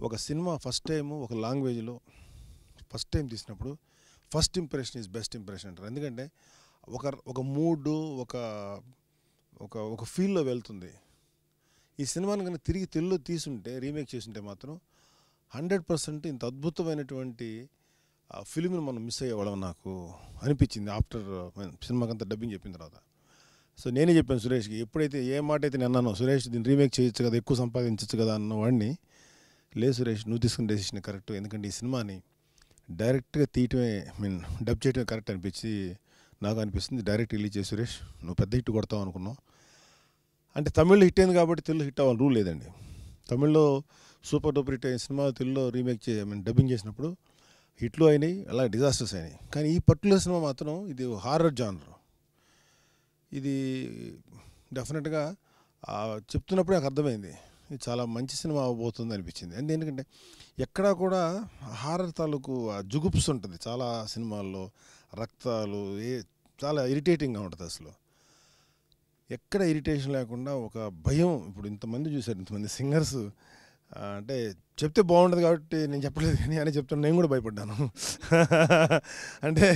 ఒక cinema first time ఒక లాంగ్వేజ్లో ఫస్ట్ టైం తీసినప్పుడు first impression is best impression అంటారు. ఎందుకంటే ఒక ఒక మూడు ఒక ఒక ఒక ఫీల్లో వెళ్తుంది. ఈ సినిమాని కనుక తిరిగి తెలుగులో తీసుంటే రీమేక్ చేస్తుంటే మాత్రం 100% ఇంత అద్భుతమైనటువంటి ఫిలింని మనం మిస్ అయ్యేవాళ్ళం నాకు అనిపించింది ఆఫ్టర్ సినిమాకంతా డబ్బింగ్ చెప్పిన తర్వాత. సో నేనే చెప్పాను సురేష్కి, ఎప్పుడైతే ఏ మాట అయితే నేను అన్నానో, సురేష్ దీన్ని రీమేక్ చేయొచ్చు కదా, ఎక్కువ సంపాదించవచ్చు కదా అన్న వాడిని, లేదు సురేష్ నువ్వు తీసుకున్న డెసిషన్ కరెక్ట్, ఎందుకంటే ఈ సినిమాని డైరెక్ట్గా తీయటమే డబ్ చేయటమే కరెక్ట్ అనిపించి నాకు అనిపిస్తుంది. డైరెక్ట్ రిలీజ్ చేసి సురేష్ నువ్వు పెద్ద హిట్ కొడతావు అనుకున్నావు. అంటే తమిళ్లో హిట్ అయింది కాబట్టి తెలుగు హిట్ అవ్వాలి రూల్ లేదండి. తమిళ్లో సూపర్ డూపర్ హిట్ అయిన సినిమా తెలుగులో రీమేక్ డబ్బింగ్ చేసినప్పుడు హిట్లు అయినాయి, అలా డిజాస్టర్స్ అయినాయి. కానీ ఈ పర్టికులర్ సినిమా మాత్రం ఇది హారర్ జానర్. ఇది డెఫినెట్గా చెప్తున్నప్పుడే నాకు అర్థమైంది ఇది చాలా మంచి సినిమా అవ్వబోతుంది అనిపించింది. ఎందుకంటే ఎక్కడా కూడా హారర్ తాలూకు జుగుప్స్ ఉంటుంది చాలా సినిమాల్లో, రక్తాలు చాలా ఇరిటేటింగ్గా ఉంటుంది. అసలు ఎక్కడ ఇరిటేషన్ లేకుండా ఒక భయం. ఇప్పుడు ఇంతమంది చూశారు, ఇంతమంది సింగర్స్ అంటే చెప్తే బాగుంటుంది కాబట్టి నేను చెప్పలేదు, కానీ అని చెప్తాను, నేను కూడా భయపడ్డాను. అంటే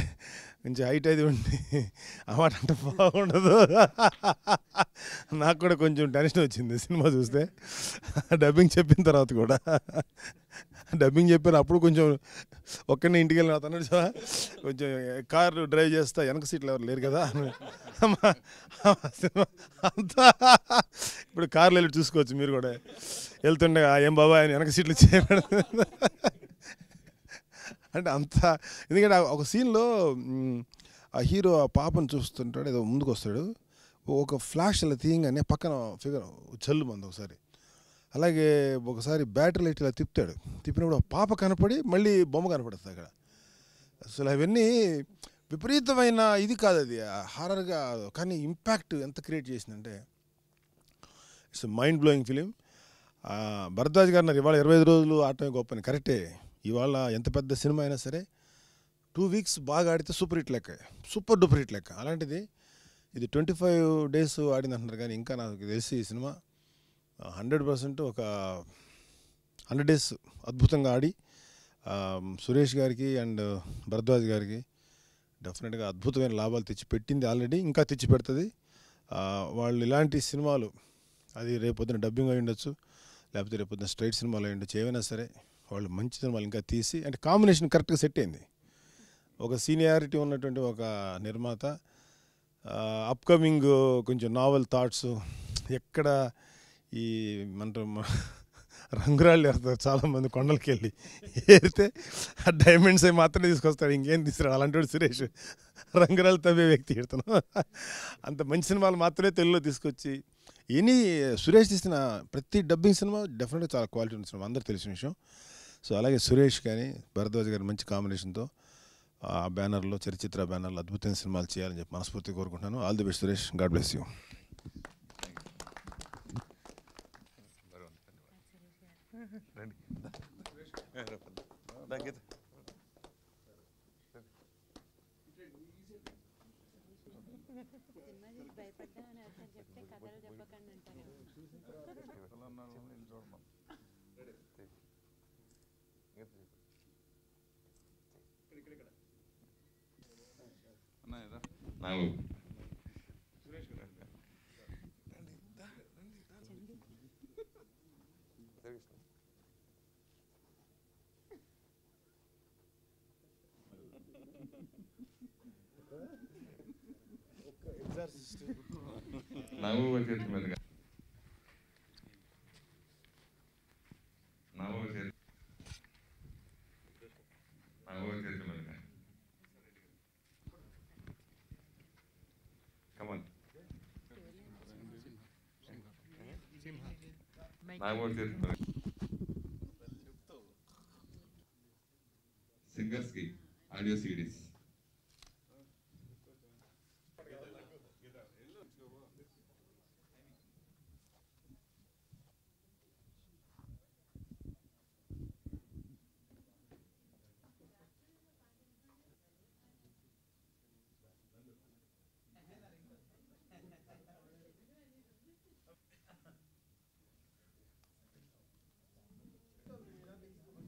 కొంచెం హైట్ అది ఉండి ఆ మాట అంటే బాగుండదు. నాకు కూడా కొంచెం టెన్షన్ వచ్చింది సినిమా చూస్తే, డబ్బింగ్ చెప్పిన తర్వాత కూడా. డబ్బింగ్ చెప్పాను అప్పుడు కొంచెం ఒక్కడిని ఇంటికి వెళ్ళిన అతను కొంచెం కారు డ్రైవ్ చేస్తా, వెనక సీట్లు ఎవరు లేరు కదా అంతా. ఇప్పుడు కార్లో వెళ్ళి చూసుకోవచ్చు మీరు కూడా, వెళ్తుండే ఏం బాబా ఆయన వెనక సీట్లు చేయబడదు అంటే అంత. ఎందుకంటే ఒక సీన్లో ఆ హీరో ఆ పాపను చూస్తుంటాడు, ఏదో ముందుకు వస్తాడు, ఒక ఫ్లాష్ అలా తీయంగానే పక్కన ఫిగర్ చల్లు మంది ఒకసారి. అలాగే ఒకసారి బ్యాటరీ లైట్ ఇలా తిప్పుతాడు, తిప్పినప్పుడు పాప కనపడి మళ్ళీ బొమ్మ కనపడుతుంది అక్కడ. అసలు అవన్నీ విపరీతమైన ఇది కాదు, అది హారర్గా, కానీ ఇంపాక్ట్ ఎంత క్రియేట్ చేసిందంటే it's mind blowing film. Bharadwaj గారు ఇవాళ 25 రోజులు ఆడటమే గొప్పని, కరెక్టే. ఇవాళ ఎంత పెద్ద సినిమా అయినా సరే 2 వీక్స్ బాగా ఆడితే సూపర్ హిట్ లెక్క, సూపర్ డూపర్ హిట్ లెక్క. అలాంటిది ఇది 25 డేస్ ఆడింది అంటున్నారు, కానీ ఇంకా నాకు తెలిసి ఈ సినిమా 100% ఒక 100 డేస్ అద్భుతంగా ఆడి సురేష్ గారికి అండ్ భరద్వాజ్ గారికి డెఫినెట్గా అద్భుతమైన లాభాలు తెచ్చి పెట్టింది ఆల్రెడీ, ఇంకా తెచ్చి పెడుతుంది. వాళ్ళు ఇలాంటి సినిమాలు, అది రేపొద్దున డబ్బింగ్ అయి ఉండొచ్చు, లేకపోతే రేపొద్దున స్ట్రైట్ సినిమాలు అయి ఉండొచ్చు, ఏమైనా సరే వాళ్ళు మంచి సినిమాలు ఇంకా తీసి, అంటే కాంబినేషన్ కరెక్ట్గా సెట్ అయింది. ఒక సీనియారిటీ ఉన్నటువంటి ఒక నిర్మాత, అప్కమింగ్ కొంచెం నావెల్ థాట్స్, ఎక్కడ ఈ మన రంగురాళ్ళు ఏరుతారు చాలామంది కొండలకి వెళ్ళి, ఏరితే ఆ డైమండ్స్ అవి మాత్రమే తీసుకొస్తాడు, ఇంకేం తీసుకురాడు. అలాంటి వాడు సురేష్ రంగురాళ్ళు తవ్వే వ్యక్తి ఎడతాను. అంత మంచి సినిమాలు మాత్రమే తెలుగులో తీసుకొచ్చి, సురేష్ తీసిన ప్రతి డబ్బింగ్ సినిమా డెఫినెట్గా చాలా క్వాలిటీ ఉన్న సినిమా, అందరూ తెలిసిన విషయం. సో అలాగే సురేష్ కానీ భరద్వాజ్ గారి మంచి కాంబినేషన్తో ఆ బ్యానర్లో, చరిత్ర బ్యానర్లో అద్భుతమైన సినిమాలు చేయాలని చెప్పి మనస్ఫూర్తిగా కోరుకుంటున్నాను. All the best Suresh, God bless you. Singers కి ఆడియో సిడీస్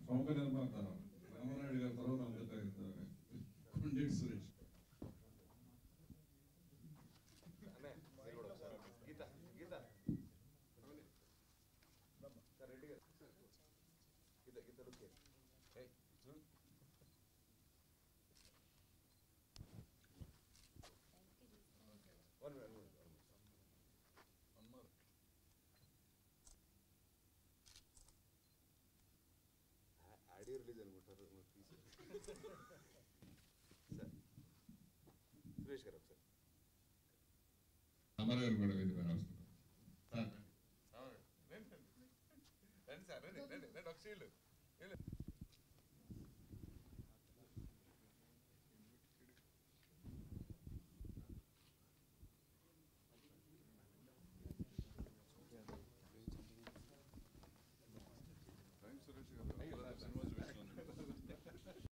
ప్రముఖ నిర్మాత రామారాయుడు గారి తర్వాత కొండేటి సురేష్. ఆడియో రిలీజ్ అనుకుంటారు సురేష్ గారు ఒకసారి రామారావు గారు కూడా వేదిక పైన వస్తున్నారు. సార్ రండి సార్ రండి రండి రండి ఒక